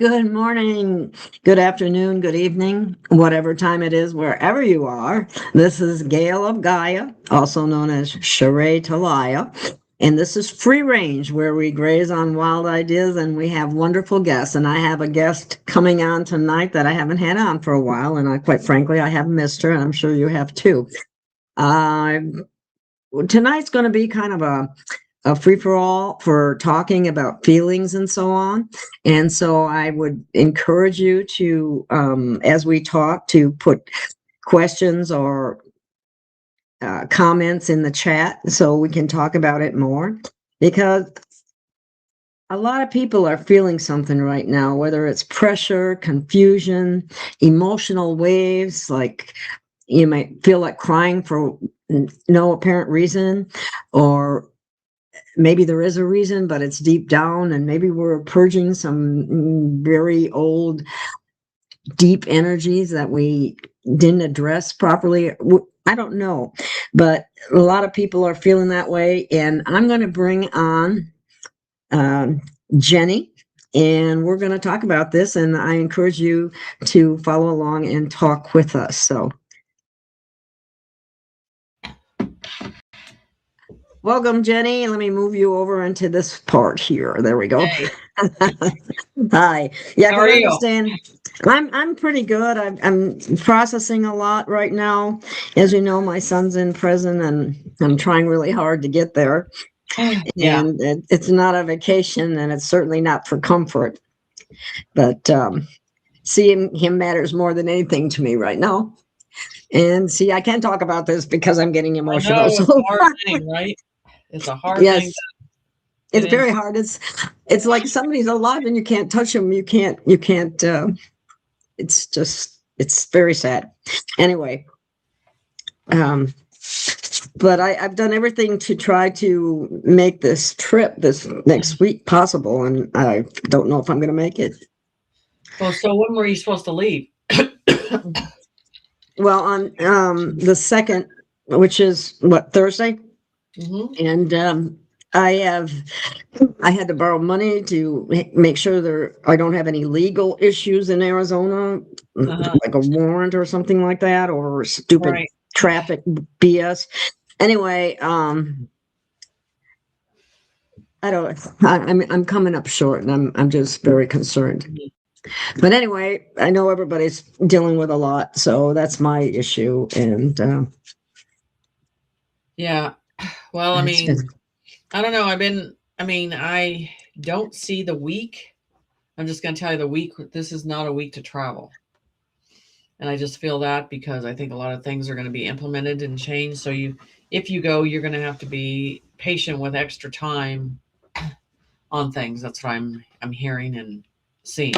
Good morning, good afternoon, good evening, whatever time it is, wherever you are. This is Gail of Gaia, also known as Sheree Talaya. And this is Free Range, where we graze on wild ideas and we have wonderful guests. And I have a guest coming on tonight that I haven't had on for a while. And quite frankly, I have missed her, and I'm sure you have too. Uh, Tonight's going to be kind of a free for all for talking about feelings and so on. And so I would encourage you to, as we talk, to put questions or comments in the chat so we can talk about it more, because a lot of people are feeling something right now, whether it's pressure, confusion, emotional waves, like you might feel like crying for no apparent reason, or maybe there is a reason, but it's deep down, and maybe we're purging some very old, deep energies that we didn't address properly. I don't know, but a lot of people are feeling that way, and I'm going to bring on Jenny, and we're going to talk about this, and I encourage you to follow along and talk with us. So welcome, Jenny. Let me move you over into this part here. There we go. Hey, Hi. Yeah, how are because I you? understand. I'm pretty good. I'm processing a lot right now. As you know, my son's in prison, and I'm trying really hard to get there. Yeah. And it's not a vacation, and it's certainly not for comfort. But seeing him matters more than anything to me right now. And see, I can't talk about this because I'm getting I emotional. know So it's a hard thing, right? It's a hard thing yes. to It's get very into. hard. It's like somebody's alive and you can't touch them. You can't. It's just it's very sad. Anyway, um, but I've done everything to try to make this trip this next week possible, and I don't know if I'm going to make it. Well, so when were you supposed to leave? Well, on the second, which is what, Thursday, Hmm. and I have I had to borrow money to make sure I don't have any legal issues in Arizona, Uh-huh. like a warrant or something like that, or stupid Right. traffic BS. Anyway, I don't. I'm coming up short, and I'm just very concerned. Mhm. But anyway, I know everybody's dealing with a lot, so that's my issue, and Yeah. Well, I it's mean, been. I don't know. I don't see the week. I'm just going to tell you the week. This is not a week to travel. And I just feel that because I think a lot of things are going to be implemented and changed. So if you go, you're going to have to be patient with extra time on things. That's what I'm hearing and seeing,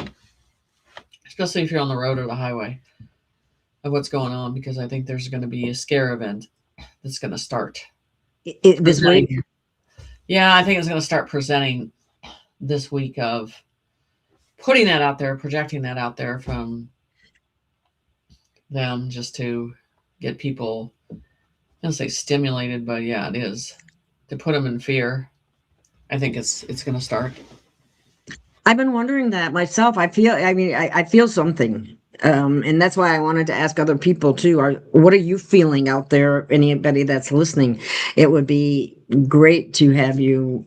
especially if you're on the road or the highway, of what's going on, because I think there's going to be a scare event that's going to start This week. presenting. Yeah, I think it's going to start presenting this week of putting that out there, projecting that out there from them just to get people, I don't say stimulated, but yeah, it is to put them in fear. I think it's going to start. I've been wondering that myself. I mean, I feel something. And that's why I wanted to ask other people too. What are you feeling out there? Anybody that's listening, it would be great to have you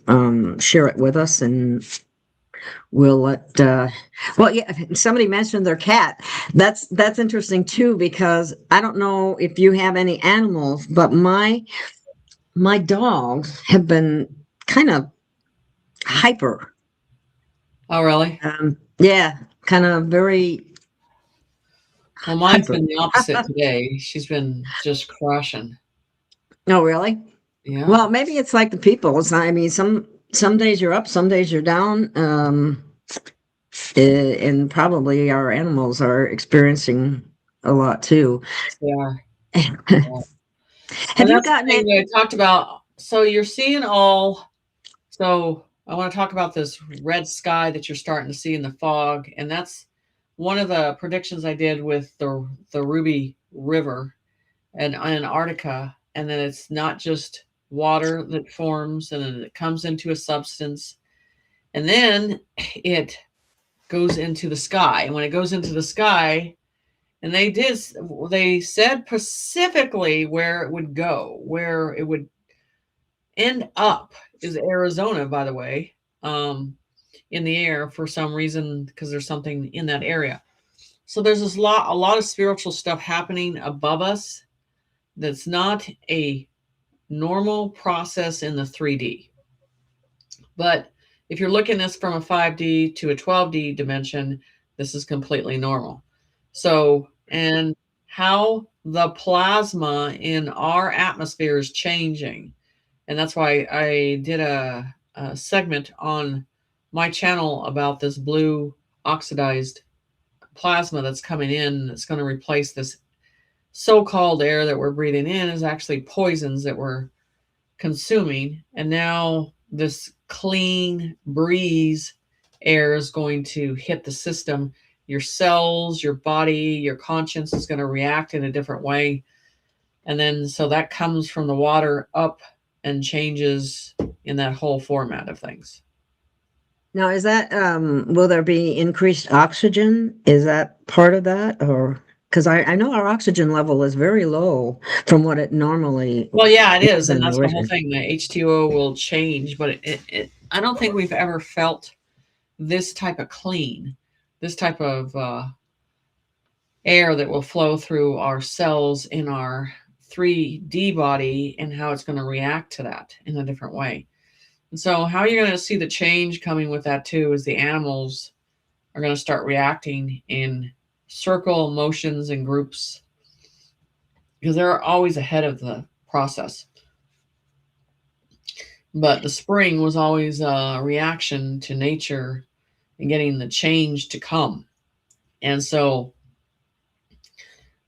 share it with us, and we'll let. Well, yeah, somebody mentioned their cat. That's interesting too, because I don't know if you have any animals, but my dogs have been kind of hyper. Oh, really? Yeah, kind of very Well, mine's hyper. been the opposite today. She's been just crushing. Oh, really? Yeah. Well, maybe it's like the people. I mean, some days you're up, some days you're down. And probably our animals are experiencing a lot too. They are. Yeah. Have And you that's the gotten thing it? that I talked about. So you're seeing all. So I want to talk about this red sky that you're starting to see in the fog, and that's one of the predictions I did with the Ruby River and Antarctica, and then it's not just water that forms, and then it comes into a substance, and then it goes into the sky. And when it goes into the sky, and they said specifically where it would go, where it would end up is Arizona, by the way, in the air for some reason, because there's something in that area. So there's a lot of spiritual stuff happening above us that's not a normal process in the 3D. But if you're looking at this from a 5D to a 12D dimension, this is completely normal. So, and how the plasma in our atmosphere is changing. And that's why I did a segment on my channel about this blue oxidized plasma that's coming in. That's going to replace this so-called air that we're breathing in is actually poisons that we're consuming. And now this clean breeze air is going to hit the system. Your cells, your body, your conscience is going to react in a different way. And then so that comes from the water up and changes in that whole format of things. Now, is that will there be increased oxygen? Is that part of that, or because I know our oxygen level is very low from what it normally Well, yeah, it is, and in the that's the whole original. thing. The H2O will change, but I don't think we've ever felt this type of clean, this type of air that will flow through our cells in our 3D body, and how it's going to react to that in a different way. And so how you're going to see the change coming with that too is the animals are going to start reacting in circle motions and groups, because they're always ahead of the process. But the spring was always a reaction to nature and getting the change to come. And so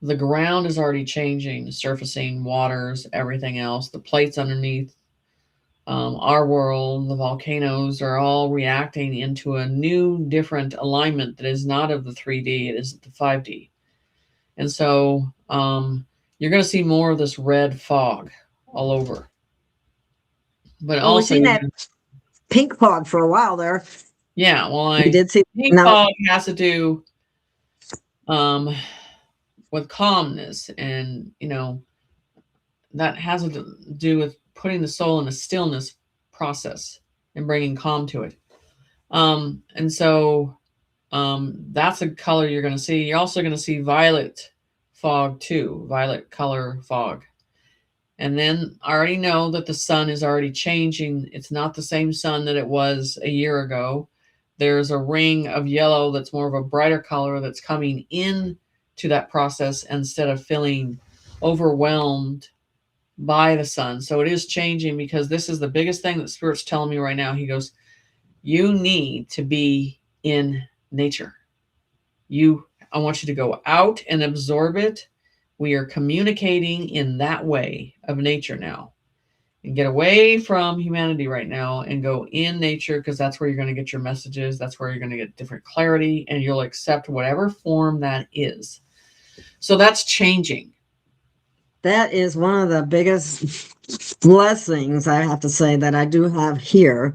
the ground is already changing, surfacing, waters, everything else, the plates underneath our world, the volcanoes are all reacting into a new, different alignment that is not of the 3D, it is the 5D. And so you're going to see more of this red fog all over. But Well, we've also, seen that pink fog for a while there. yeah, well, We did see pink now. fog has to do with calmness, and that has to do with putting the soul in a stillness process and bringing calm to it. And so that's a color you're going to see. You're also going to see violet fog too, violet color fog. And then I already know that the sun is already changing. It's not the same sun that it was a year ago. There's a ring of yellow that's more of a brighter color that's coming in to that process instead of feeling overwhelmed by the sun. So it is changing, because this is the biggest thing that Spirit's telling me right now. He goes, you need to be in nature. I want you to go out and absorb it. We are communicating in that way of nature now, and get away from humanity right now and go in nature, because that's where you're going to get your messages. That's where you're going to get different clarity, and you'll accept whatever form that is. So that's changing. That is one of the biggest blessings, I have to say, that I do have here,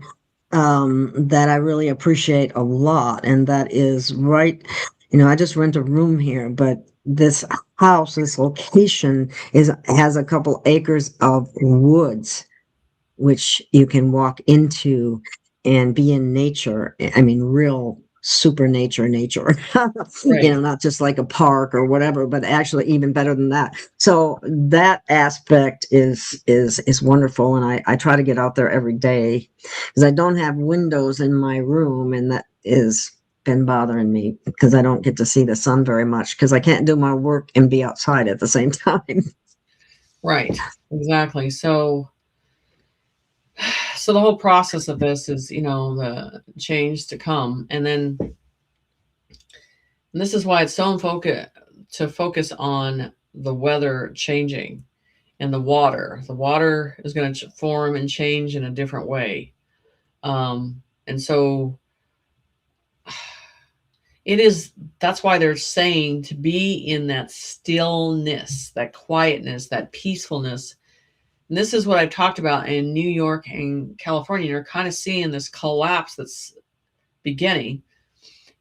that I really appreciate a lot. And that is right. I just rent a room here, but this house, this location has a couple acres of woods, which you can walk into and be in nature. I mean, real super nature, Right. not just like a park or whatever, but actually even better than that. So that aspect is wonderful. And I try to get out there every day, because I don't have windows in my room, and that is been bothering me, because I don't get to see the sun very much, because I can't do my work and be outside at the same time. Right. Exactly. So the whole process of this is, the change to come. And this is why it's so important to focus on the weather changing and the water. The water is going to form and change in a different way. And so that's why they're saying to be in that stillness, that quietness, that peacefulness. And this is what I've talked about in New York and California. You're kind of seeing this collapse that's beginning.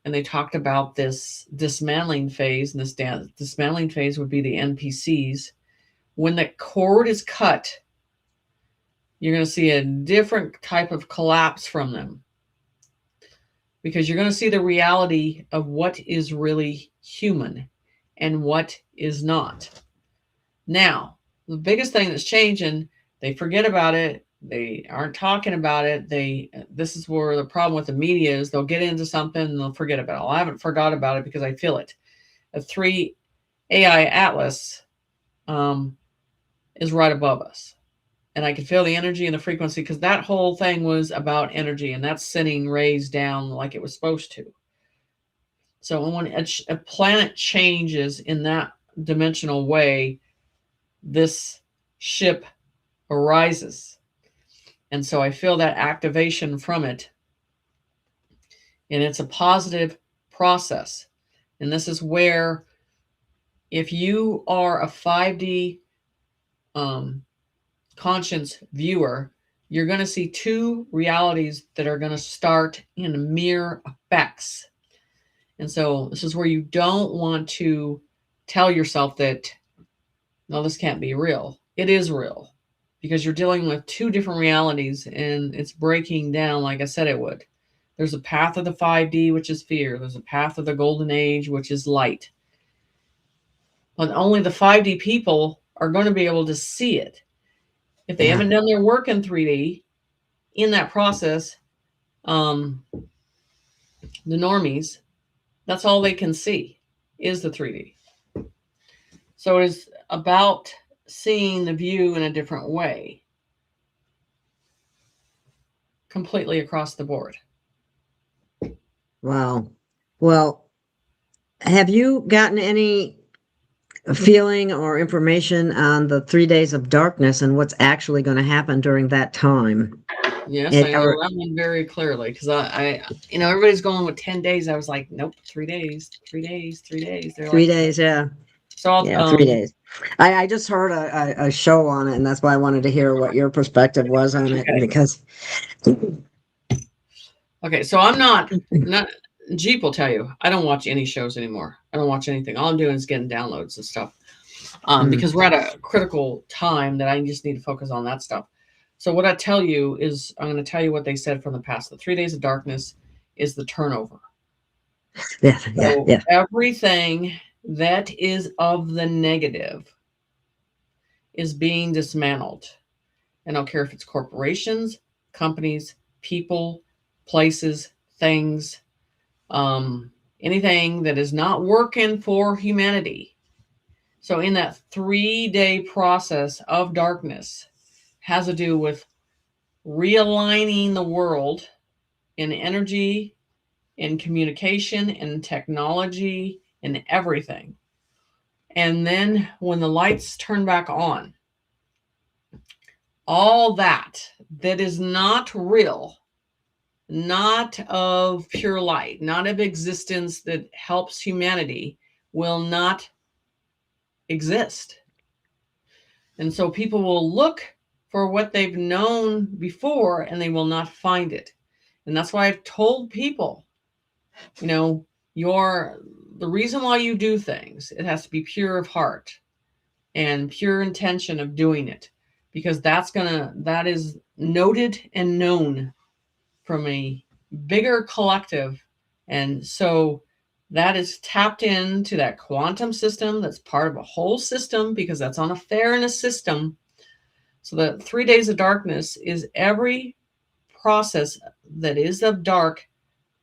and they talked about this dismantling phase, and this dismantling phase would be the NPCs. When the cord is cut, you're going to see a different type of collapse from them, because you're going to see the reality of what is really human and what is not. Now, the biggest thing that's changing, they forget about it. They aren't talking about it. This is where the problem with the media is. They'll get into something and they'll forget about it. Well, I haven't forgot about it because I feel it. A 3 AI Atlas is right above us. And I can feel the energy and the frequency, because that whole thing was about energy, and that's sending rays down like it was supposed to. So when a planet changes in that dimensional way, this ship arises. And so I feel that activation from it. And it's a positive process. And this is where, if you are a 5D conscience viewer, you're going to see 2 realities that are going to start in mirror effects. And so this is where you don't want to tell yourself that, no, this can't be real. It is real, because you're dealing with 2 different realities, and it's breaking down like I said it would. There's a path of the 5D, which is fear. There's a path of the golden age, which is light. But only the 5D people are going to be able to see it. If they haven't done their work in 3D, in that process, the normies, that's all they can see is the 3D. So it's about seeing the view in a different way, completely across the board. Wow. Well, have you gotten any feeling or information on the 3 days of darkness and what's actually going to happen during that time? Yes, I know that one very clearly, because I everybody's going with 10 days. I was like, nope, 3 days, 3 days, 3 days. They're 3 like, days, yeah. So yeah, 3 days. I just heard a show on it, and that's why I wanted to hear what your perspective was on it, because. Okay, so I'm not Jeep will tell you, I don't watch any shows anymore. I don't watch anything. All I'm doing is getting downloads and stuff. Because we're at a critical time that I just need to focus on that stuff. So what I tell you is, I'm going to tell you what they said from the past. The 3 days of darkness is the turnover. Yeah. Everything that is of the negative is being dismantled. And I don't care if it's corporations, companies, people, places, things, anything that is not working for humanity. So in that 3-day process of darkness has to do with realigning the world in energy, in communication, in technology, in everything. And then when the lights turn back on, all that is not real, not of pure light, not of existence that helps humanity, will not exist. And so people will look for what they've known before, and they will not find it. And that's why I've told people, the reason why you do things, it has to be pure of heart and pure intention of doing it, because that is noted and known from a bigger collective. And so that is tapped into that quantum system that's part of a whole system, because that's on a fairness system. So the 3 days of darkness is every process that is of dark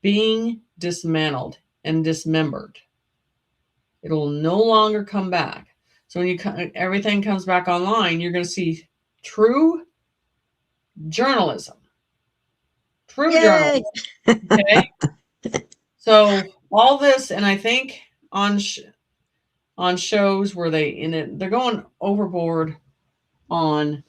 being dismantled and dismembered. It will no longer come back. So when everything comes back online, you're going to see true journalism. Journalism. Okay. So all this, and I think on shows where they're going overboard on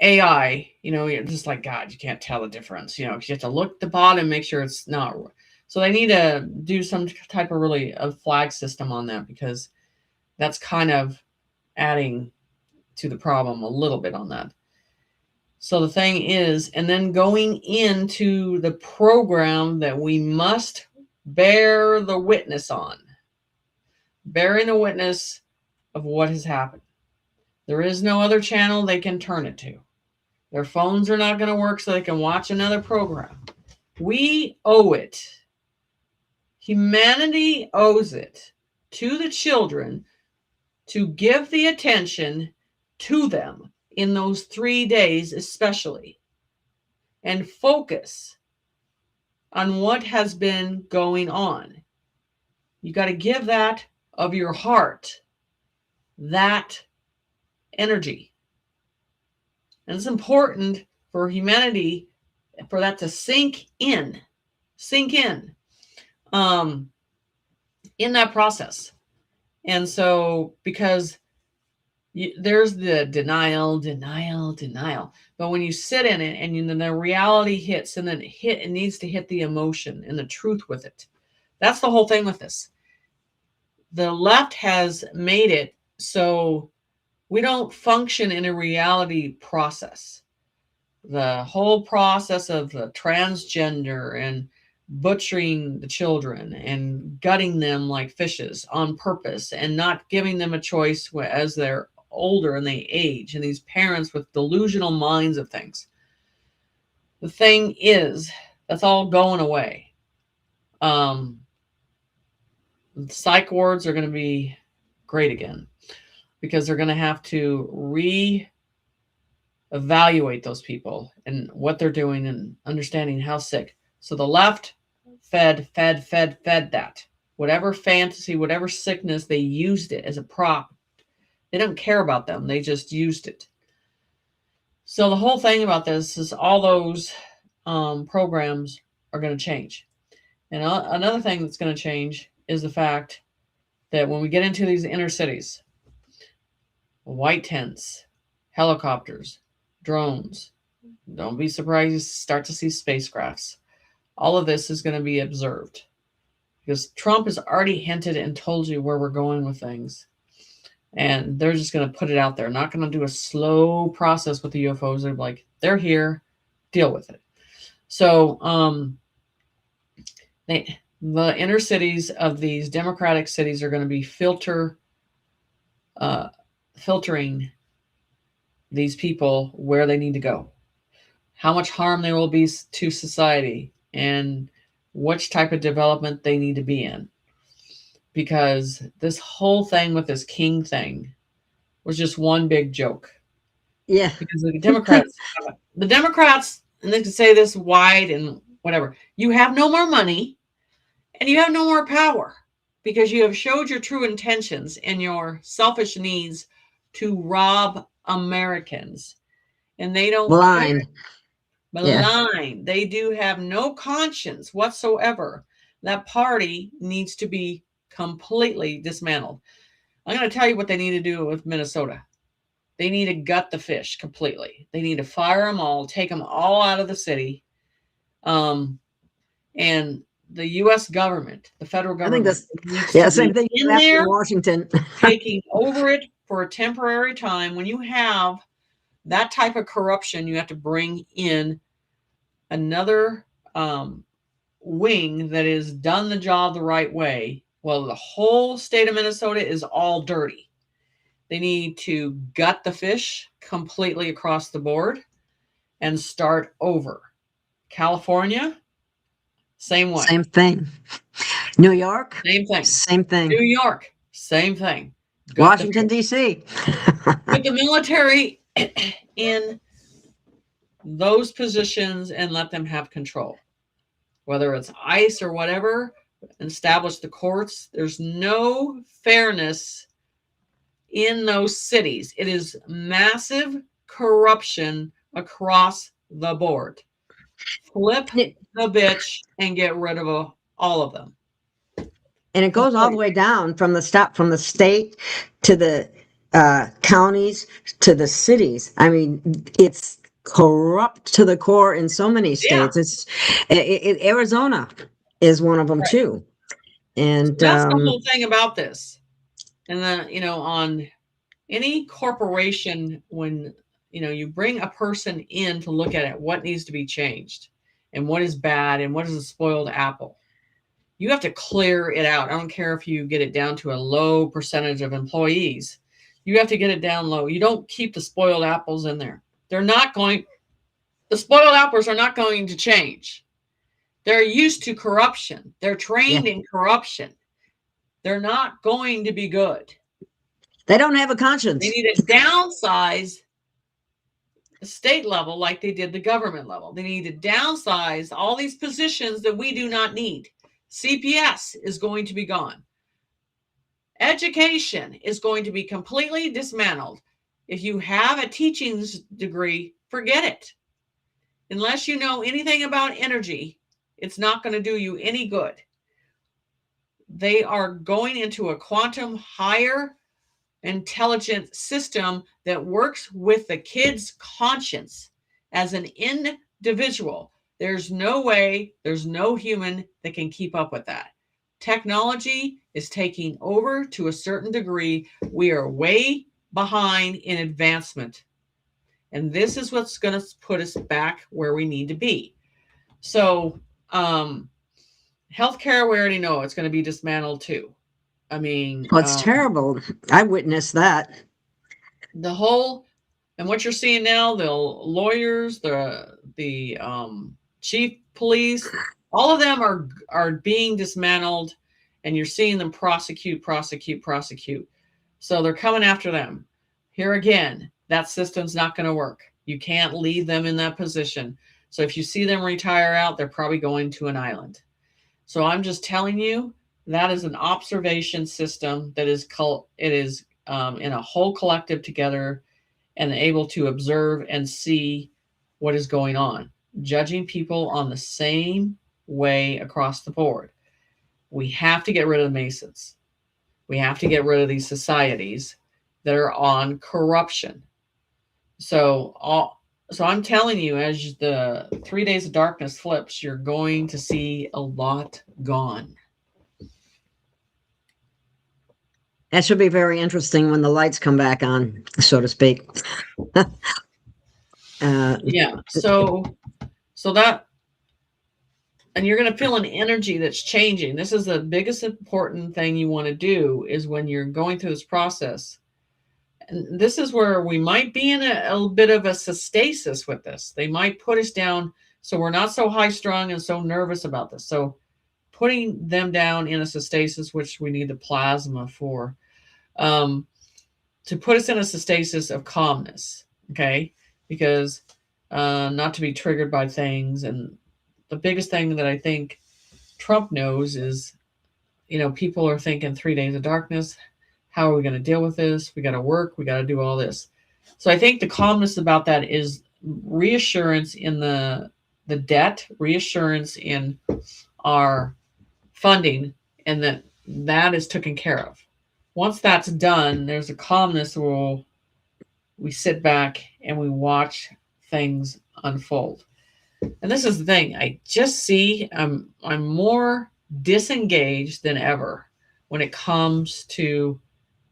AI, you're just like, God, you can't tell the difference. You have to look at the bottom, make sure it's not. So they need to do some type of a flag system on that, because that's kind of adding to the problem a little bit on that. So the thing is, and then going into the program that we must bear the witness on, bearing the witness of what has happened. There is no other channel they can turn it to. Their phones are not going to work so they can watch another program. We owe it. Humanity owes it to the children to give the attention to them in those 3 days, especially, and focus on what has been going on. You got to give that of your heart, that energy. And it's important for humanity for that to sink in in that process. And so, because there's the denial. But when you sit in it and then the reality hits, and then it needs to hit the emotion and the truth with it. That's the whole thing with this. The left has made it so we don't function in a reality process. The whole process of the transgender and butchering the children and gutting them like fishes on purpose and not giving them a choice as they're older and they age, and these parents with delusional minds of things. The thing is, that's all going away. Psych wards are going to be great again, because they're going to have to re-evaluate those people and what they're doing and understanding how sick. So the left fed that. Whatever fantasy, whatever sickness, they used it as a prop. They don't care about them. They just used it. So the whole thing about this is all those programs are going to change. And another thing that's going to change is the fact that when we get into these inner cities, white tents, helicopters, drones, don't be surprised you start to see spacecrafts. All of this is going to be observed, because Trump has already hinted and told you where we're going with things. And they're just going to put it out there. Not going to do a slow process with the UFOs. They're like, they're here, deal with it. So the inner cities of these democratic cities are going to be filtering these people where they need to go, how much harm there will be to society, and which type of development they need to be in. Because this whole thing with this king thing was just one big joke. Yeah. Because the Democrats, and they can say this wide and whatever, you have no more money and you have no more power, because you have showed your true intentions and your selfish needs to rob Americans. And they don't blind. care. Blind. Yeah. They do have no conscience whatsoever. That party needs to be completely dismantled. I'm going to tell you what they need to do with Minnesota. They need to gut the fish completely. They need to fire them all, take them all out of the city. And the U.S. government, the federal government, I think that's same thing in there, in Washington, taking over it for a temporary time. When you have that type of corruption, you have to bring in another wing that has done the job the right way. Well, the whole state of Minnesota is all dirty. They need to gut the fish completely across the board and start over. California, same way. Same thing. New York, same thing. Same thing. New York, same thing. Gut Washington, D.C. Put the military in those positions and let them have control. Whether it's ICE or whatever, establish the courts. There's no fairness in those cities. It is massive corruption across the board. Flip the bitch and get rid of all of them. And it goes all the way down from the state to the counties to the cities. I mean, it's corrupt to the core in so many states. Yeah. Arizona is one of them too. And that's the whole thing about this. And then, on any corporation, when, you bring a person in to look at it, what needs to be changed and what is bad and what is a spoiled apple. You have to clear it out. I don't care if you get it down to a low percentage of employees. You have to get it down low. You don't keep the spoiled apples in there. The spoiled apples are not going to change. They're used to corruption. They're trained in corruption. They're not going to be good. They don't have a conscience. They need to downsize the state level like they did the government level. They need to downsize all these positions that we do not need. CPS is going to be gone. Education is going to be completely dismantled. If you have a teaching degree, forget it. Unless you know anything about energy, it's not going to do you any good. They are going into a quantum higher intelligent system that works with the kid's conscience as an individual. There's no way, there's no human that can keep up with that. Technology is taking over to a certain degree. We are way behind in advancement. And this is what's going to put us back where we need to be. So, healthcare, we already know it's going to be dismantled too. I mean, it's terrible. I witnessed that. And what you're seeing now, the lawyers, the chief police, all of them are being dismantled, and you're seeing them prosecute. So they're coming after them. Here again, that system's not going to work. You can't leave them in that position. So if you see them retire out, they're probably going to an island. So I'm just telling you, that is an observation system that is in a whole collective together and able to observe and see what is going on, judging people on the same way across the board. We have to get rid of the Masons. We have to get rid of these societies that are on corruption. So I'm telling you, as the 3 days of darkness flips, you're going to see a lot gone. That should be very interesting when the lights come back on, so to speak. Yeah. So that, and you're going to feel an energy that's changing. This is the biggest important thing you want to do is when you're going through this process. And this is where we might be in a bit of a stasis with this. They might put us down so we're not so high strung and so nervous about this. So putting them down in a stasis, which we need the plasma for, to put us in a stasis of calmness, okay? Because not to be triggered by things. And the biggest thing that I think Trump knows is, people are thinking 3 days of darkness. How are we going to deal with this? We got to work. We got to do all this. So I think the calmness about that is reassurance in the debt, reassurance in our funding, and that is taken care of. Once that's done, there's a calmness where we sit back and we watch things unfold. And this is the thing. I just see I'm more disengaged than ever when it comes to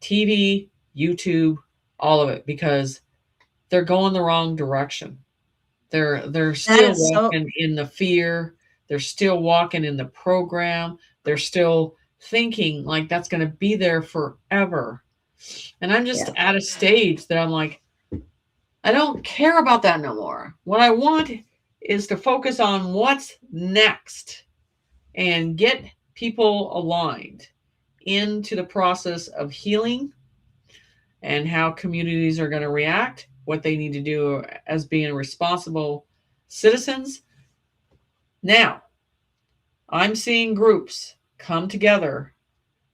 TV, YouTube, all of it, because they're going the wrong direction. They're still walking in the fear. They're still walking in the program. They're still thinking like that's going to be there forever. And I'm just at a stage that I'm like, I don't care about that no more. What I want is to focus on what's next and get people aligned into the process of healing and how communities are going to react, what they need to do as being responsible citizens. Now, I'm seeing groups come together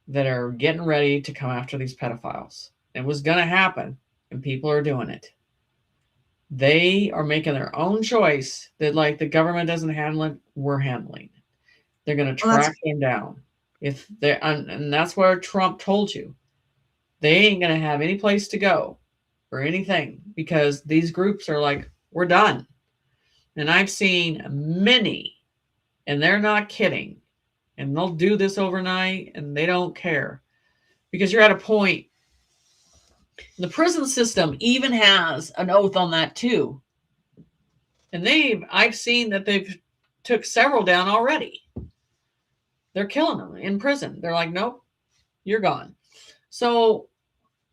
that are getting ready to come after these pedophiles. It was going to happen, and people are doing it. They are making their own choice that, like, the government doesn't handle it, we're handling it. They're going to track them down. And that's where Trump told you. They ain't going to have any place to go or anything because these groups are like, we're done. And I've seen many, and they're not kidding, and they'll do this overnight and they don't care because you're at a point The prison system even has an oath on that too. And I've seen that they've took several down already. They're killing them in prison. They're like, nope, you're gone. So,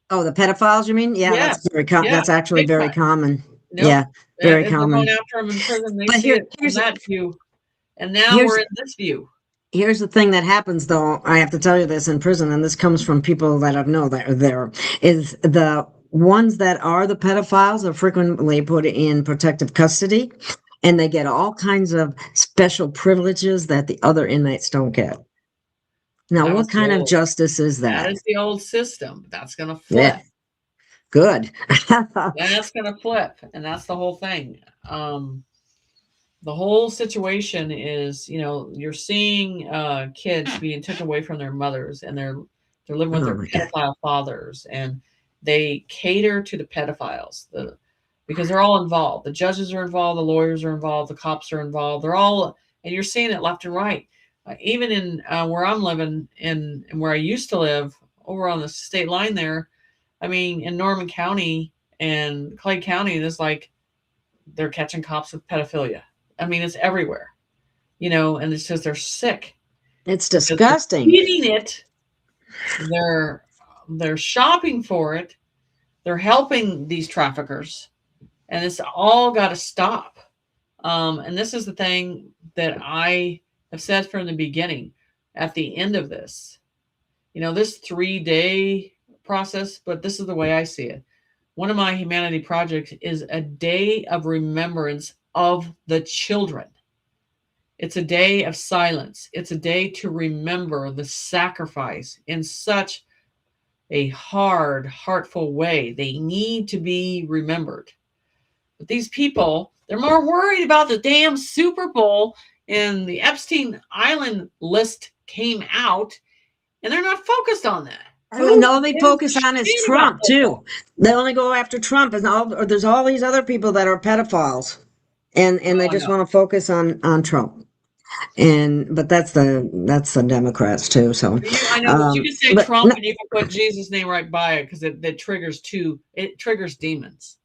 Oh, the pedophiles, you mean? Yeah, yes, that's very yeah, that's actually big very time. common. Nope, Yeah, very they're going common. after them in prison. They But see it from that view, and now here's we're in this view. here's the thing that happens, though. I have to tell you this in prison, and this comes from people that I know that are there, is the ones that are the pedophiles are frequently put in protective custody, and they get all kinds of special privileges that the other inmates don't get. Now, That what was the kind of old. justice is That that? is the old system. That's going to Yeah, flip. good. That's going to flip, and that's the whole thing. The whole situation is, you're seeing kids being taken away from their mothers, and they're living with Oh their my God. pedophile fathers, and they cater to the pedophiles because they're all involved. The judges are involved, the lawyers are involved, the cops are involved. They're all, and you're seeing it left and right. Even in where I'm living in and where I used to live over on the state line there, I mean, in Norman County and Clay County, there's like they're catching cops with pedophilia. I mean, it's everywhere, and it's just they're sick It's because they're disgusting. eating it, they're shopping for it, they're helping these traffickers, and it's all got to stop. And this is the thing that I have said from the beginning. At the end of this, this 3-day process, but this is the way I see it. One of my humanity projects is a day of remembrance of the children. It's a day of silence. It's a day to remember the sacrifice in such a hard, heartful way. They need to be remembered. But these people, they're more worried about the damn Super Bowl, and the Epstein Island list came out, and they're not focused on that. And all Who they gives a focus on is shit about Trump football? too. They only go after Trump, and there's all these other people that are pedophiles, and they Oh, I just know. want to focus on Trump. But that's the Democrats too. So, I know, but you can say but Trump and you can put Jesus' name right by it because it triggers demons.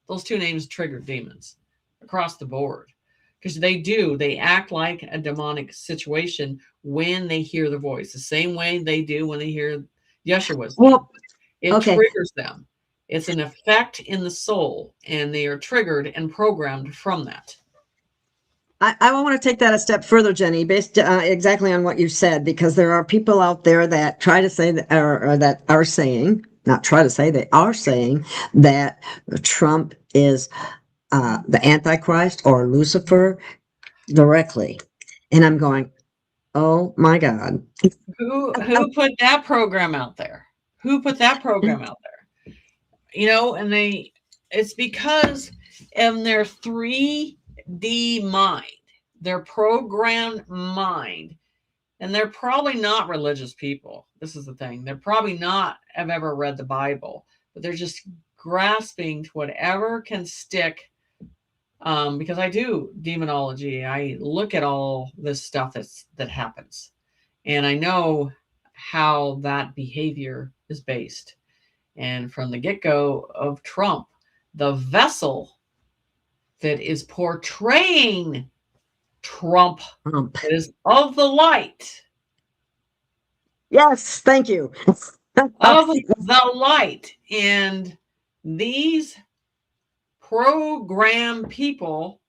Those two names trigger demons across the board because they act like a demonic situation when they hear the voice, the same way they do when they hear Yeshua's name. well, It okay. triggers them. It's an effect in the soul, and they are triggered and programmed from that. I want to take that a step further, Jenny, based exactly on what you said, because there are people out there that try to say that, or that are saying, not try to say, they are saying that Trump is the Antichrist or Lucifer directly. And I'm going, oh my God. Who put that program out there? Who put that program out there? And it's because in their 3D mind, their programmed mind, and they're probably not religious people. This is the thing. They're probably not have ever read the Bible, but they're just grasping to whatever can stick. Because I do demonology. I look at all this stuff that happens, and I know how that behavior is based. And from the get-go of Trump, the vessel that is portraying Trump is of the light. Yes, thank you. Of the light. And these program people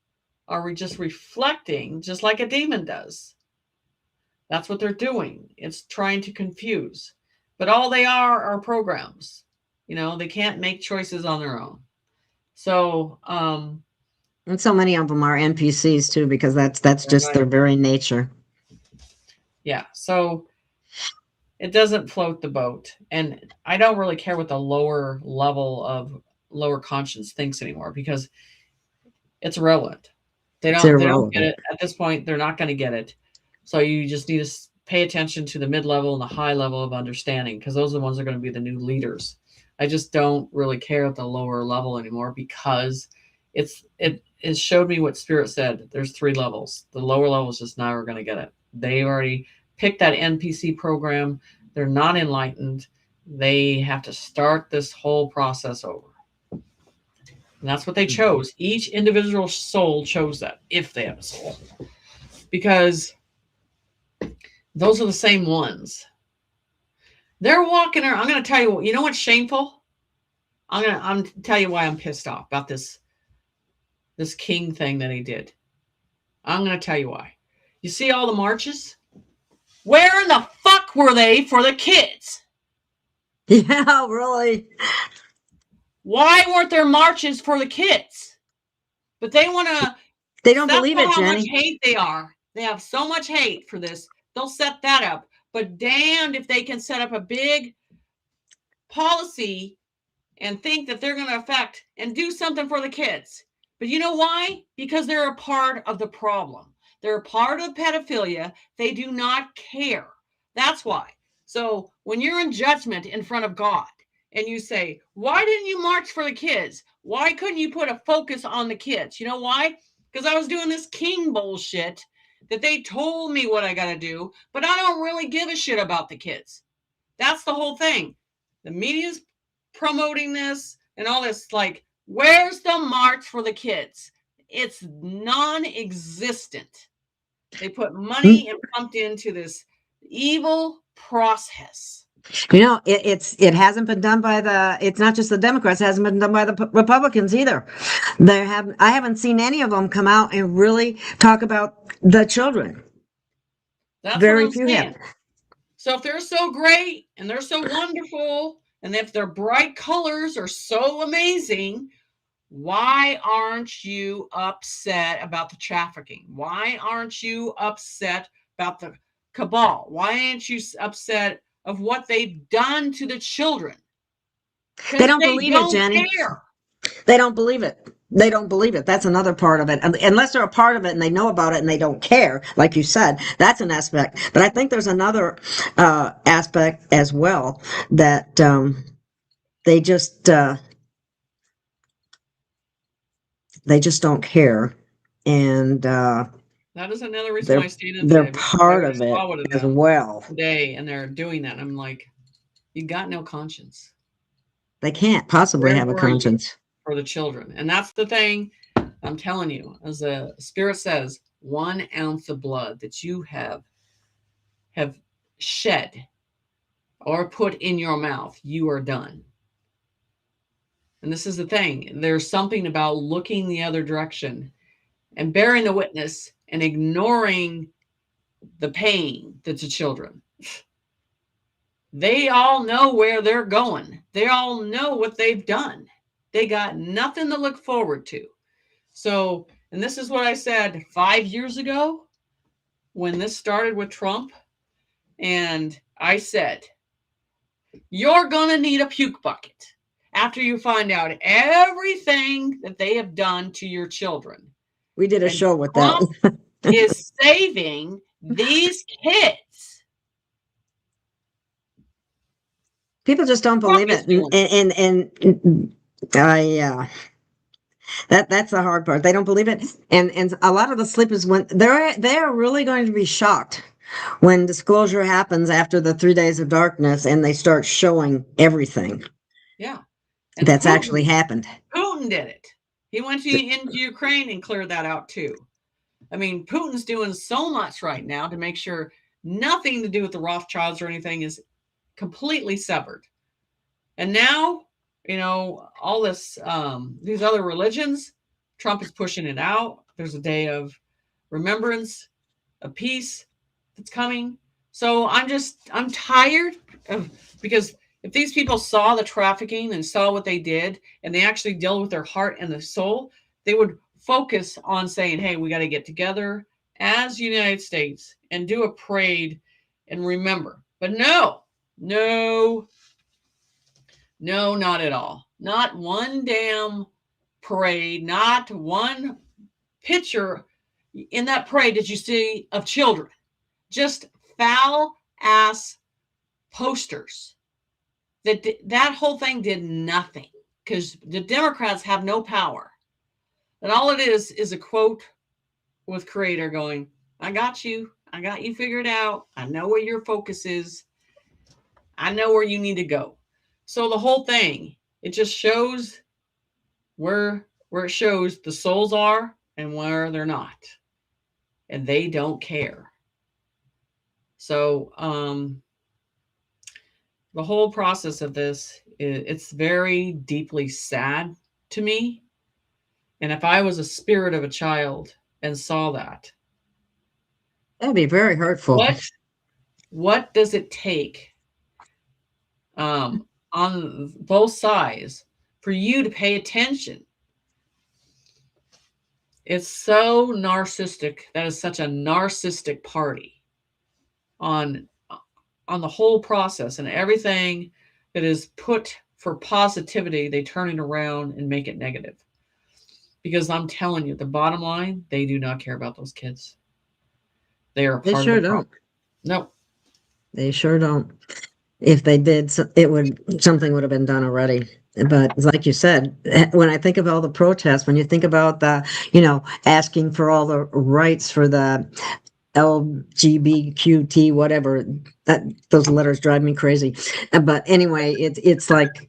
are just reflecting, just like a demon does. That's what they're doing. It's trying to confuse. But all they are programs. They can't make choices on their own. So, and so many of them are NPCs too, because that's just their very nature. Yeah. So it doesn't float the boat. And I don't really care what the lower level of lower conscience thinks anymore because it's irrelevant. They don't get it at this point. They're not going to get it. So you just need to pay attention to the mid-level and the high level of understanding because those are the ones that are going to be the new leaders. I just don't really care at the lower level anymore because it showed me what Spirit said. There's 3 levels. The lower level is just never going to get it. They already picked that NPC program. They're not enlightened. They have to start this whole process over. And that's what they chose. Each individual soul chose that, if they have a soul. Because those are the same ones. They're walking around. I'm going to tell you, you know what's shameful? I'm going to tell you why I'm pissed off about this king thing that he did. I'm going to tell you why. You see all the marches? Where in the fuck were they for the kids? Yeah, really. Why weren't there marches for the kids? But they want to. They don't That's believe it, how much Jenny. hate they are. They have so much hate for this. They'll set that up. But damned if they can set up a big policy and think that they're going to affect and do something for the kids. But you know why? Because they're a part of the problem. They're a part of pedophilia. They do not care. That's why. So when you're in judgment in front of God and you say, why didn't you march for the kids? Why couldn't you put a focus on the kids? You know why? Because I was doing this king bullshit that they told me what I got to do, but I don't really give a shit about the kids. That's the whole thing. The media's promoting this and all this, like, where's the march for the kids? It's non-existent. They put money and pumped into this evil process. You know, it hasn't been done by it's not just the Democrats, it hasn't been done by the Republicans either. I haven't seen any of them come out and really talk about the children. That's Very what I'm few saying. have. So if they're so great and they're so wonderful, and if their bright colors are so amazing, why aren't you upset about the trafficking? Why aren't you upset about the cabal? Why aren't you upset of what they've done to the children? They don't believe it, Jenny. Care. They don't believe it. They don't believe it. That's another part of it. Unless they're a part of it and they know about it and they don't care, like you said, that's an aspect. But I think there's another aspect as well that they just don't care, and that is another reason why I stayed in. They're part of it as well today, and they're doing that. And I'm like, you got no conscience. They can't possibly have a conscience for the children, and that's the thing. I'm telling you, as the Spirit says, 1 ounce of blood that you have shed or put in your mouth, you are done. And this is the thing. There's something about looking the other direction and bearing the witness and ignoring the pain that's the children. They all know where they're going. They all know what they've done. They got nothing to look forward to. So, and this is what I said 5 years ago when this started with Trump. And I said, you're going to need a puke bucket after you find out everything that they have done to your children. We did a show with Trump that. is saving these kids. People just don't believe it. And that's the hard part. They don't believe it. And a lot of the sleepers, when they're really going to be shocked when disclosure happens after the 3 days of darkness and they start showing everything. Yeah. And that's actually happened. Putin did it. He went into Ukraine and cleared that out too. I mean, Putin's doing so much right now to make sure nothing to do with the Rothschilds or anything is completely severed. And now, all this, these other religions, Trump is pushing it out. There's a day of remembrance, of peace that's coming. So I'm tired of, because if these people saw the trafficking and saw what they did, and they actually deal with their heart and the soul, they would focus on saying, hey, we got to get together as United States and do a parade and remember. But no, not at all. Not one damn parade, not one picture in that parade did you see of children. Just foul ass posters. That whole thing did nothing because the Democrats have no power. And all it is a quote with Creator going, I got you figured out. I know where your focus is. I know where you need to go. So the whole thing, it just shows where it shows the souls are and where they're not, and they don't care. So the whole process of this, it's very deeply sad to me. And if I was a spirit of a child and saw that, That'd be very hurtful. what does it take on both sides for you to pay attention? It's so narcissistic. That is such a narcissistic party on on the whole process, and everything that is put for positivity, they turn it around and make it negative. Because I'm telling you, the bottom line, they do not care about those kids. They are a They part of sure the don't. problem. No. They sure don't. If they did, it would something would have been done already. But like you said, when I think of all the protests, when you think about the, asking for all the rights for the LGBTQT, whatever, that those letters drive me crazy. But anyway, it's like,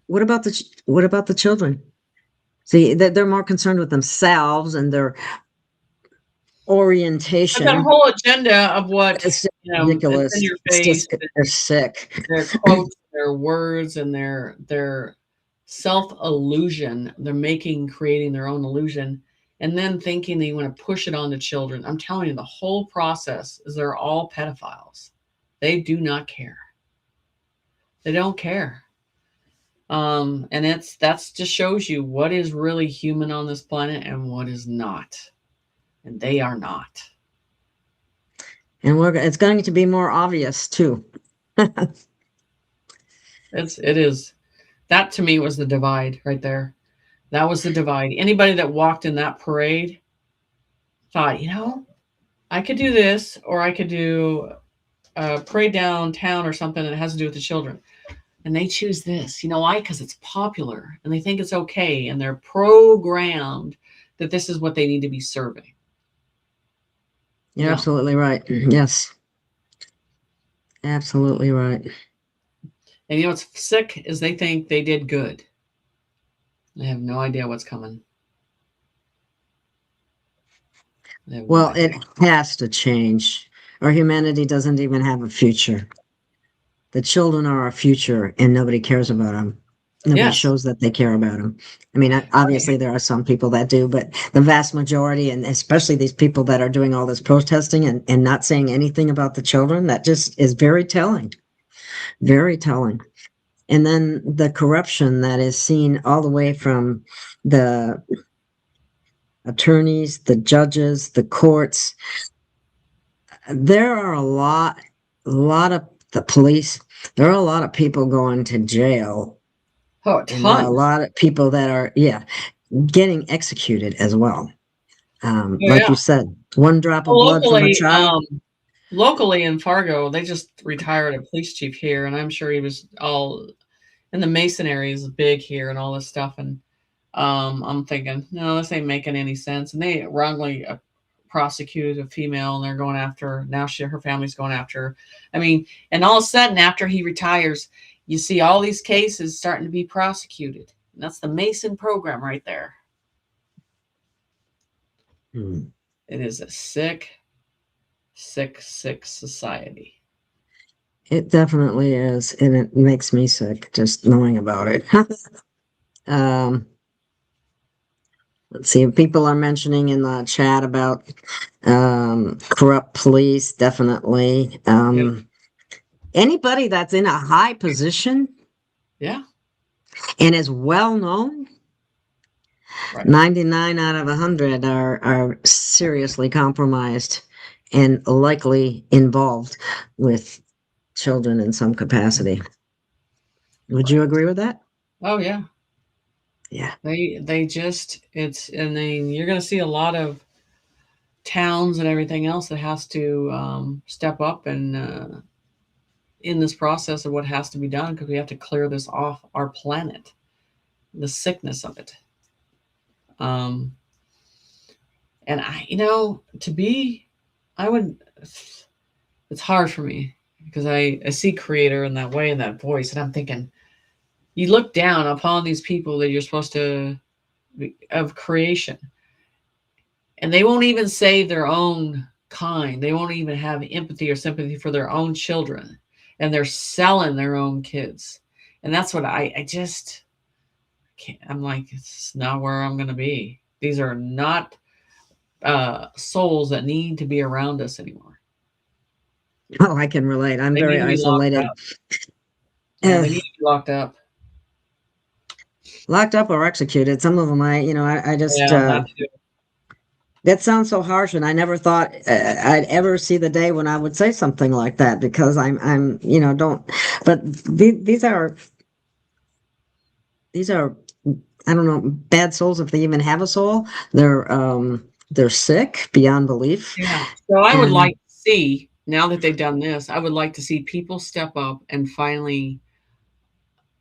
what about the children? See, they're more concerned with themselves and their But that orientation. whole agenda of what, It's just it's in ridiculous. your It's face, just, they're sick. their quotes, their words, and their self illusion. They're creating their own illusion, and then thinking they want to push it on the children. I'm telling you, the whole process is they're all pedophiles. They do not care. They don't care. And that's just shows you what is really human on this planet and what is not. And they are not. And it's going to be more obvious too. It is. That to me was the divide right there. That was the divide. Anybody that walked in that parade thought, I could do this, or I could do a parade downtown or something that has to do with the children. And they choose this. You know why? Because it's popular and they think it's okay. And they're programmed that this is what they need to be serving. You're No. absolutely right. Yes. Absolutely right. And what's sick is they think they did good. They have no idea what's coming. Well, it has to change. Our humanity doesn't even have a future. The children are our future, and nobody cares about them. Nobody shows that they care about them. I mean, obviously there are some people that do, but the vast majority, and especially these people that are doing all this protesting and not saying anything about the children, that just is very telling. Very telling. And then the corruption that is seen all the way from the attorneys, the judges, the courts. There are a lot of the police. There are a lot of people going to jail. Oh, a ton. A lot of people that are, getting executed as well. Like you said, one drop of blood from a child. Locally in Fargo, they just retired a police chief here, and I'm sure he was all in the Mason area is big here and all this stuff. And I'm thinking, no, this ain't making any sense. And they wrongly prosecuted a female, and they're going after now. Her family's going after her. I mean, and all of a sudden, after he retires, you see all these cases starting to be prosecuted. And that's the Mason program right there. It is a sick society. It definitely is, and it makes me sick just knowing about it. Let's see, people are mentioning in the chat about corrupt police, definitely. Anybody that's in a high position, and is well known, 99 out of 100 are seriously compromised and likely involved with children in some capacity. Would you agree with that? Oh yeah. Yeah. They just, and then you're going to see a lot of towns and everything else that has to step up and in this process of what has to be done, because we have to clear this off our planet, the sickness of it. And it's hard for me because I see creator in that way, in that voice, and I'm thinking, You look down upon these people that you're supposed to of creation, and they won't even save their own kind. They won't even have empathy or sympathy for their own children, and they're selling their own kids. And that's what I just can't. I'm like, it's not where I'm going to be. These are not souls that need to be around us anymore. Oh, I can relate. I'm They need very to be locked isolated. up. Yeah, they need to be locked up. Locked up or executed. Some of them, I just, Yeah, that too. that sounds so harsh, and I never thought I'd ever see the day when I would say something like that, because don't. But these are, I don't know, bad souls, if they even have a soul. They're sick beyond belief, Yeah. So I would and like to see, now that they've done this, I would like to see people step up and finally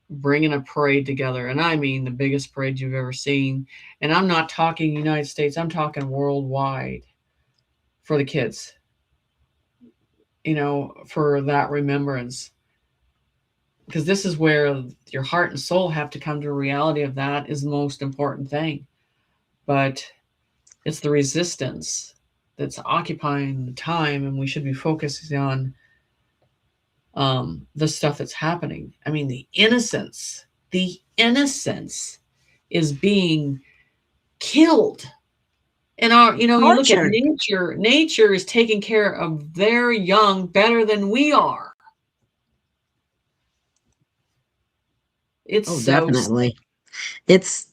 bringing a parade together. And I mean the biggest parade you've ever seen. And I'm not talking United States, I'm talking worldwide for the kids, for that remembrance. Because this is where your heart and soul have to come to a reality of that is the most important thing. But it's the resistance that's occupying the time, and we should be focusing on the stuff that's happening. I mean, the innocence is being killed. And you look at tortured. nature is taking care of their young better than we are. It's Oh, so definitely. It's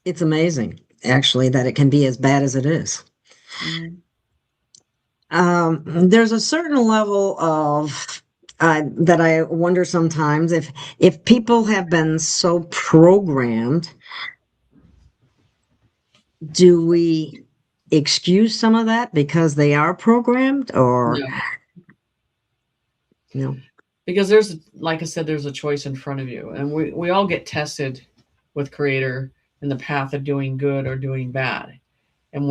it's amazing, actually, that it can be as bad as it is. mm, There's a certain level of that I wonder sometimes, if people have been so programmed, do we excuse some of that because they are programmed, or no, you know? because there's, like I said, there's a choice in front of you, and we all get tested with Creator in the path of doing good or doing bad, and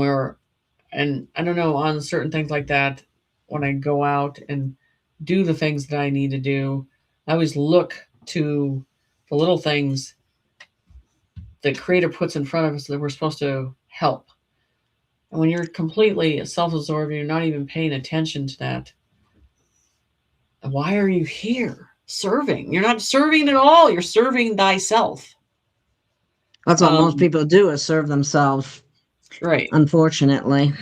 and I don't know, on certain things like that, when I go out and do the things that I need to do, I always look to the little things that Creator puts in front of us that we're supposed to help. And when you're completely self-absorbed, you're not even paying attention to that. Why are you here serving? You're not serving at all. You're serving thyself. That's what most Um, people do, is serve themselves, right. unfortunately.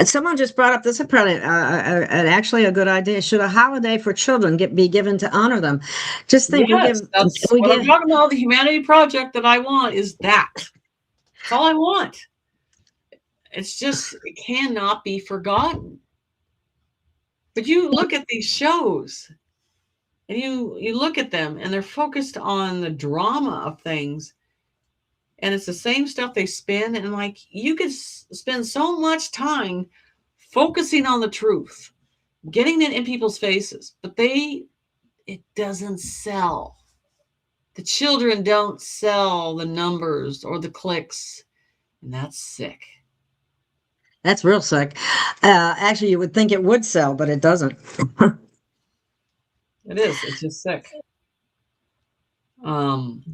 Someone just brought up this, is probably actually a good idea. Should a holiday for children be given to honor them? Just think, Yes, that's we what I'm give. talking about. The humanity project that I want is that. That's all I want. It's just, it cannot be forgotten. But you look at these shows and you look at them and they're focused on the drama of things, and it's the same stuff they spin, and like you could spend so much time focusing on the truth, getting it in people's faces, but it doesn't sell. The children don't sell the numbers or the clicks, and that's sick. That's real sick. Actually, you would think it would sell, but it doesn't. It is. It's just sick. Um,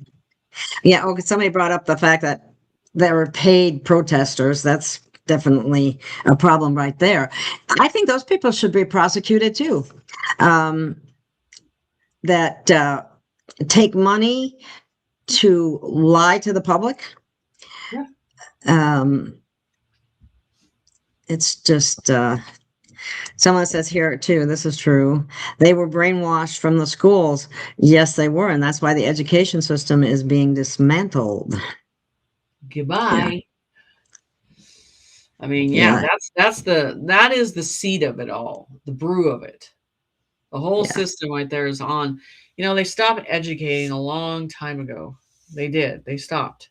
Yeah. Okay. Somebody brought up the fact that there were paid protesters. That's definitely a problem right there. I think those people should be prosecuted too. Um, that take money to lie to the public. yeah. Um, it's just, someone says here too, this is true. They were brainwashed from the schools. Yes, they were. And that's why the education system is being dismantled. Yeah. Goodbye. I mean, yeah, Yeah. that is the seed of it all, the brew of it. The whole Yeah. system right there is on. They stopped educating a long time ago. They did. They stopped.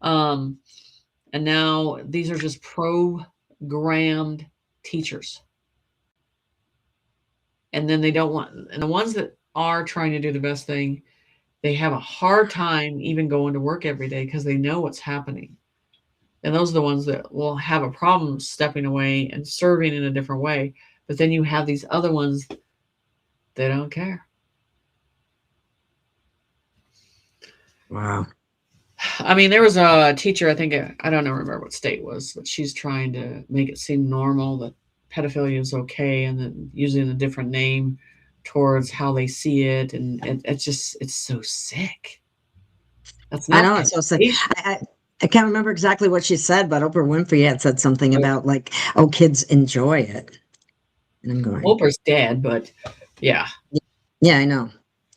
Um, and now these are just programmed teachers. And then they don't want, and the ones that are trying to do the best thing, they have a hard time even going to work every day because they know what's happening. And those are the ones that will have a problem stepping away and serving in a different way. But then you have these other ones, they don't care. Wow. I mean, there was a teacher, I think, I don't know, remember what state it was, but she's trying to make it seem normal that pedophilia is okay and then using a different name towards how they see it. And it's just, it's so sick. That's I not know, it's so sick. education. I can't remember exactly what she said, but Oprah Winfrey had said something about like, oh, kids enjoy it. And I'm going, Oprah's dead, but yeah. yeah, I know.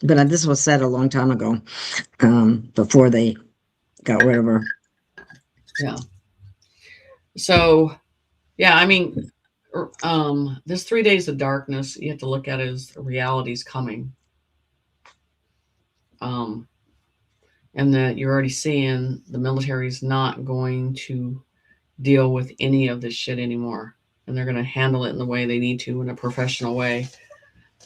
But this was said a long time ago, before they got rid of her. Yeah. So, yeah, I mean, there's 3 days of darkness. You have to look at it as reality's coming. Um, and that you're already seeing the military's not going to deal with any of this shit anymore. And they're going to handle it in the way they need to in a professional way.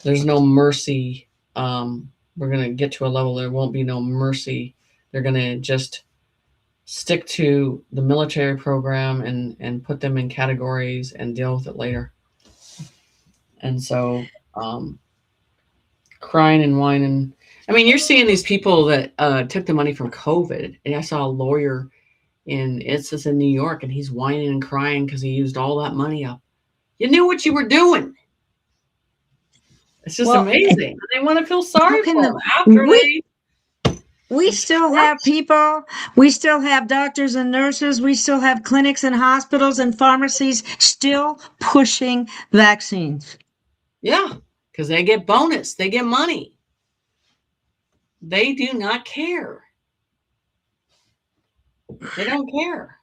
There's no mercy. We're going to get to a level there won't be no mercy. They're going to just stick to the military program and put them in categories and deal with it later. And so, crying and whining. I mean, you're seeing these people that took the money from COVID. And I saw a lawyer it's in New York, and he's whining and crying because he used all that money up. You knew what you were doing. It's just amazing. They want to feel sorry for them after we still have people, we still have doctors and nurses, we still have clinics and hospitals and pharmacies still pushing vaccines. Yeah, because they get bonus, they get money. They do not care. They don't care.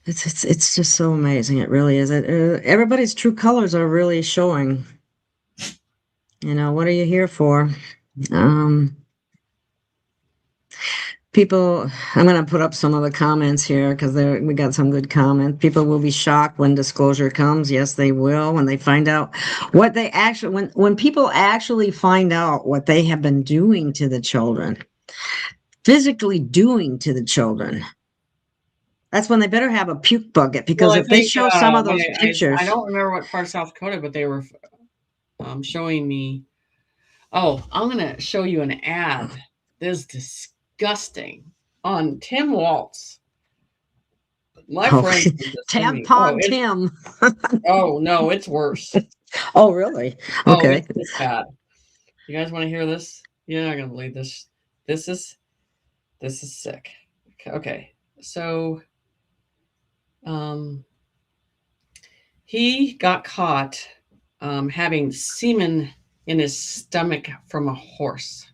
It's just so amazing. It really is. Everybody's true colors are really showing. You know, what are you here for? People, I'm going to put up some of the comments here because we got some good comments. People will be shocked when disclosure comes. Yes, they will. When they find out what they actually, when people actually find out what they have been doing to the children, physically doing to the children. That's when they better have a puke bucket, because if they show some of those pictures. I don't remember what part of South Dakota, but they were showing me. Oh, I'm going to show you an ad. This is disgusting on Tim Waltz. My friend. Tampon Tim. Oh, no, it's worse. Oh, really? Okay. Oh, it's bad. You guys want to hear this? You're not going to believe this. This is sick. Okay. So, he got caught having semen in his stomach from a horse.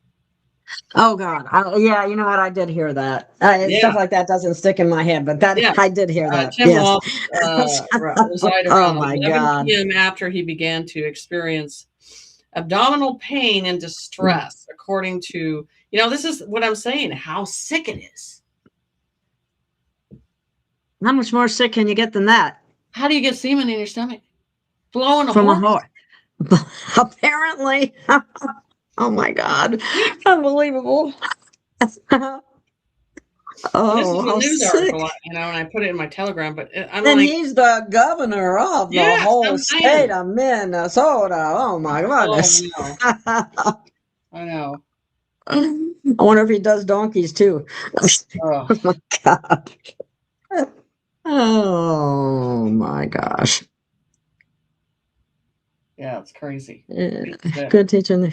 Oh God! Yeah, you know what? I did hear that. Stuff like that doesn't stick in my head, but I did hear that. Tim yes. Waltz resided around 11 God. p.m. after he began to experience abdominal pain and distress, according to this is what I'm saying. How sick it is. How much more sick can you get than that? How do you get semen in your stomach? Blowing from a horse. Apparently. Oh my God. Unbelievable. This is a news article, and I put it in my Telegram, but he's the governor of the whole state of Minnesota. Oh my goodness. I know. I wonder if he does donkeys too. Oh my God. Oh my gosh. Yeah, it's crazy. Good teaching.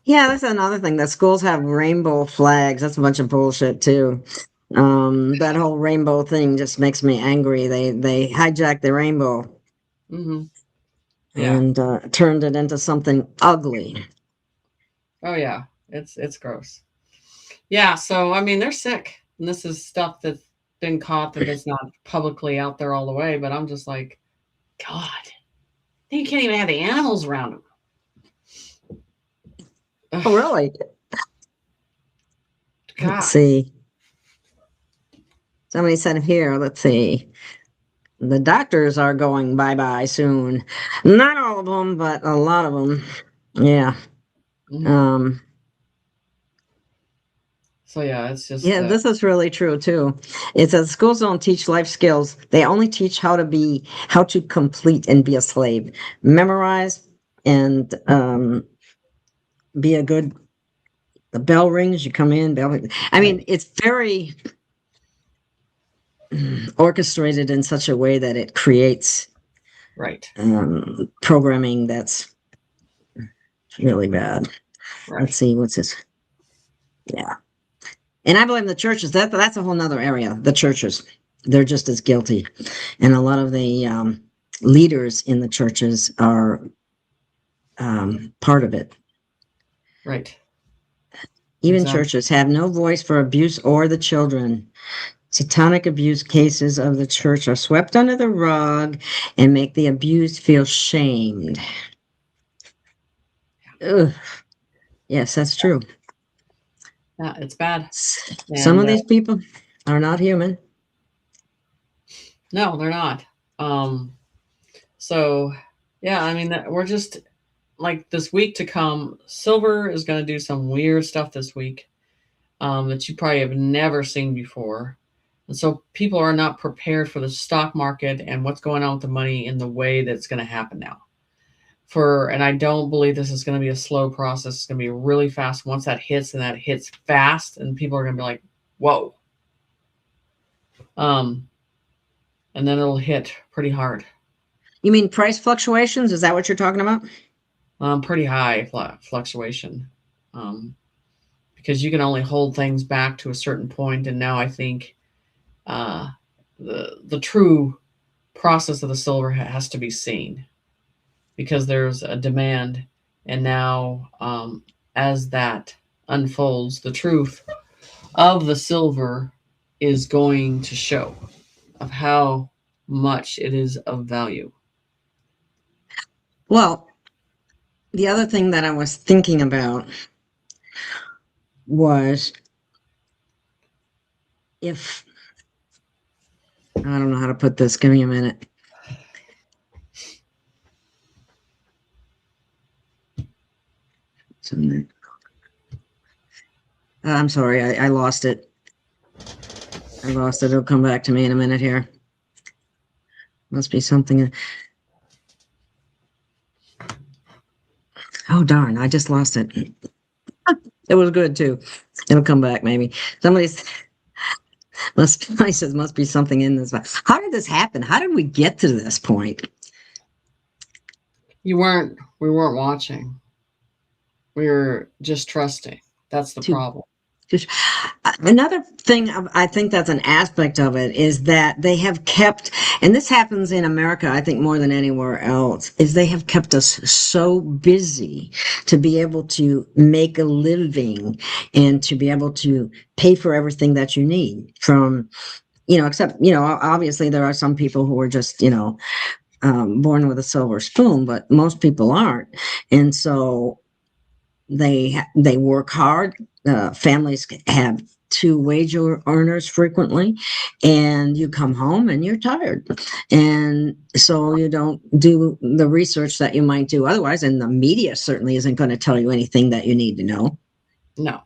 Yeah, that's another thing. That schools have rainbow flags. That's a bunch of bullshit too. That whole rainbow thing just makes me angry. They hijacked the rainbow, and turned it into something ugly. Oh yeah, it's gross. Yeah, so I mean they're sick, and this is stuff that's been caught that is not publicly out there all the way. But I'm just like, God, you can't even have the animals around them. Oh, really? God. Let's see. Somebody said here, let's see. The doctors are going bye-bye soon. Not all of them, but a lot of them. Yeah. So yeah, it's just this is really true too. It says schools don't teach life skills. They only teach how to complete and be a slave. Memorize and be a good. The bell rings, you come in. I mean, it's very orchestrated in such a way that it creates Right. Programming that's really bad. Right. Let's see, what's this? Yeah. And I blame the churches. That's a whole nother area. The churches, they're just as guilty. And a lot of the leaders in the churches are part of it. Right. Even Exactly. churches have no voice for abuse or the children. Satanic abuse cases of the church are swept under the rug and make the abused feel shamed. Ugh. Yes, that's true. Yeah, it's bad. Some of these people are not human. No, they're not. So, yeah, I mean, we're just like this week to come. Silver is going to do some weird stuff this week that you probably have never seen before. And so people are not prepared for the stock market and what's going on with the money in the way that's going to happen now. And I don't believe this is going to be a slow process. It's going to be really fast. Once that hits, and that hits fast, and people are going to be like, whoa. And then it'll hit pretty hard. You mean price fluctuations? Is that what you're talking about? Pretty high fluctuation. Because you can only hold things back to a certain point, and now I think the true process of the silver has to be seen, because there's a demand, and now as that unfolds, the truth of the silver is going to show of how much it is of value. Well, the other thing that I was thinking about was if I don't know how to put this. Give me a minute. I'm sorry, I lost it. I lost it. It'll come back to me in a minute here. Must be something. Oh, darn, I just lost it. It was good, too. It'll come back, maybe. Somebody says must be something in this. How did this happen? How did we get to this point? We weren't watching. We were just trusting. That's the problem. Another thing I think that's an aspect of it is that they have kept, and this happens in America, I think more than anywhere else, is they have kept us so busy to be able to make a living and to be able to pay for everything that you need from, except, obviously there are some people who are just, born with a silver spoon, but most people aren't. And so they work hard. Families have two wage earners frequently, and you come home and you're tired, and so you don't do the research that you might do otherwise, and the media certainly isn't going to tell you anything that you need to know. No.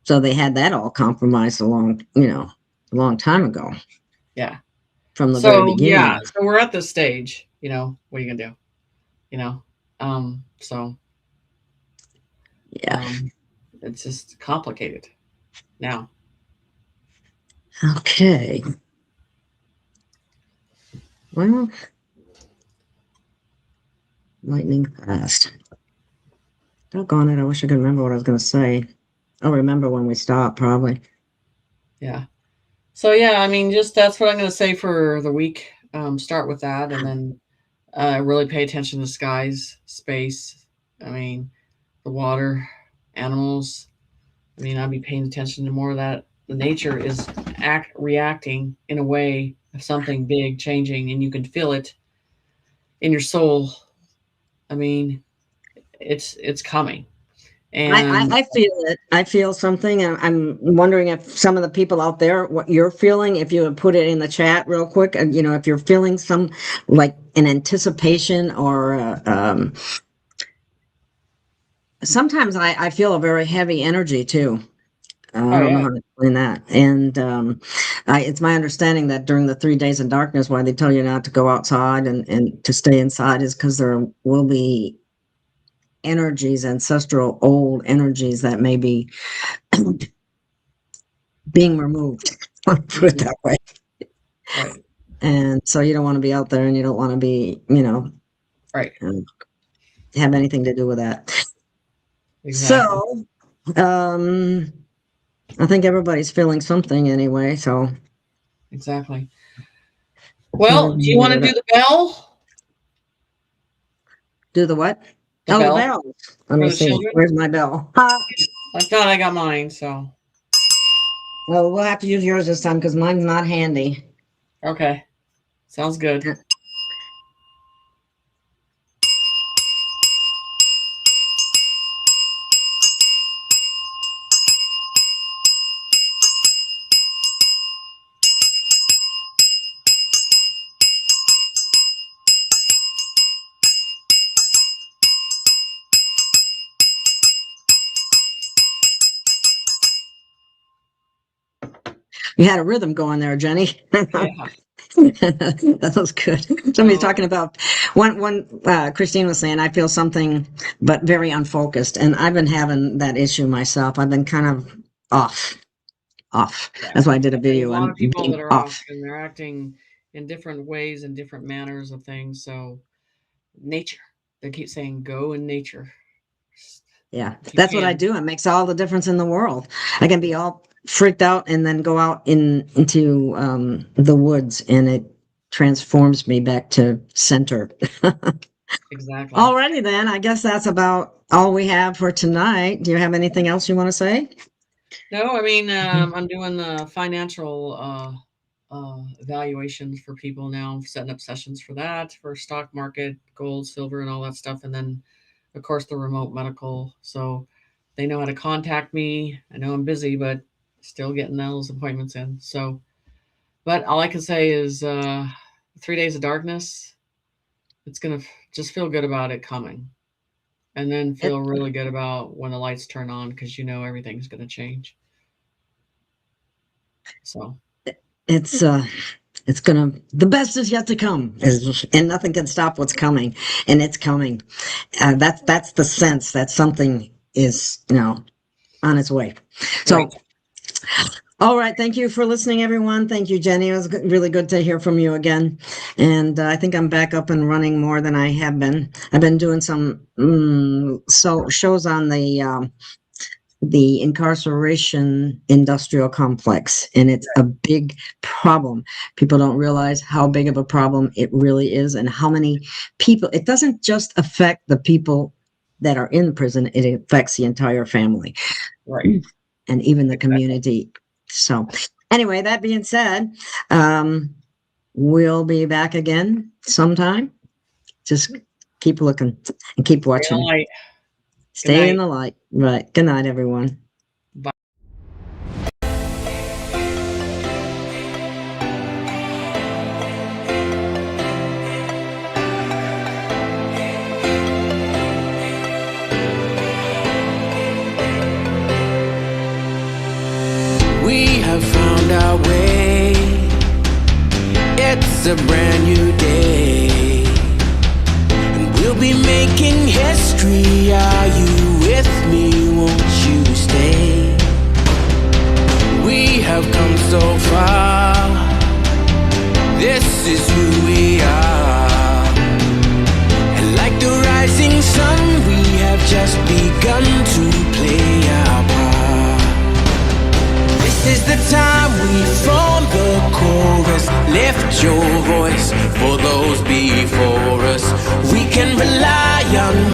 So they had that all compromised a long time ago. Yeah. From the very beginning. Yeah. So we're at this stage. What are you gonna do? So. Yeah. It's just complicated now. Okay. Well, lightning fast. Doggone it, I wish I could remember what I was going to say. I'll remember when we stop, probably. Yeah. So, yeah, I mean, just that's what I'm going to say for the week. Start with that, and then really pay attention to skies, space, I mean, the water, animals. I mean, I'll be paying attention to more of that. The nature is reacting in a way of something big changing, and you can feel it in your soul. I mean, it's coming. And I feel it. I feel something. I'm wondering if some of the people out there, what you're feeling, if you would put it in the chat real quick, if you're feeling some, like an anticipation or sometimes I feel a very heavy energy too. I don't know how to explain that. And it's my understanding that during the 3 days of darkness, why they tell you not to go outside and to stay inside is because there will be energies, ancestral old energies that may be being removed. Put it that way. Right. And so you don't want to be out there, and you don't want to be, Right. have anything to do with that. Exactly. So, I think everybody's feeling something anyway. So Exactly. Well, do you want to do the bell? Do the what? The The bell bell. Let me for the see. children? Where's my bell? I thought I got mine, so. Well, we'll have to use yours this time because mine's not handy. Okay. Sounds good. You had a rhythm going there, Jenny. Yeah. That was good. Somebody's talking about Christine was saying, I feel something, but very unfocused. And I've been having that issue myself. I've been kind of off. Yeah. That's why I did a There's video a lot on of people being that are off. off, and they're acting in different ways and different manners of things. So, nature. They keep saying, go in nature. Yeah, If you that's what I can. do. It makes all the difference in the world. I can be all freaked out and then go out into the woods, and it transforms me back to center. Exactly. Alrighty then, I guess that's about all we have for tonight. Do you have anything else you want to say? No, I mean, I'm doing the financial evaluations for people now, setting up sessions for that, for stock market, gold, silver, and all that stuff. And then, of course, the remote medical. So they know how to contact me. I know I'm busy, but still getting those appointments in. So, but all I can say is 3 days of darkness, it's going to just feel good about it coming. And then It, feel really good about when the lights turn on because you know everything's going to change. So, it's gonna, the best is yet to come, and nothing can stop what's coming, and it's coming. That's the sense that something is on its way. So. right. All right. Thank you for listening, everyone. Thank you, Jenny. It was really good to hear from you again. And I think I'm back up and running more than I have been. I've been doing some shows on the incarceration industrial complex, and it's a big problem. People don't realize how big of a problem it really is, and how many people. It doesn't just affect the people that are in prison; it affects the entire family, Right. and even the community. So anyway, that being said, we'll be back again sometime. Just keep looking and keep watching. Light. Stay in the light. Right. Good night, everyone. Bye. We have found our way. It's a brand new day, and we'll be making history. Are you with me? Won't you stay? We have come so far. This is who we are. And like the rising sun, we have just begun to play our part. This is the time we form the chorus. Lift your voice for the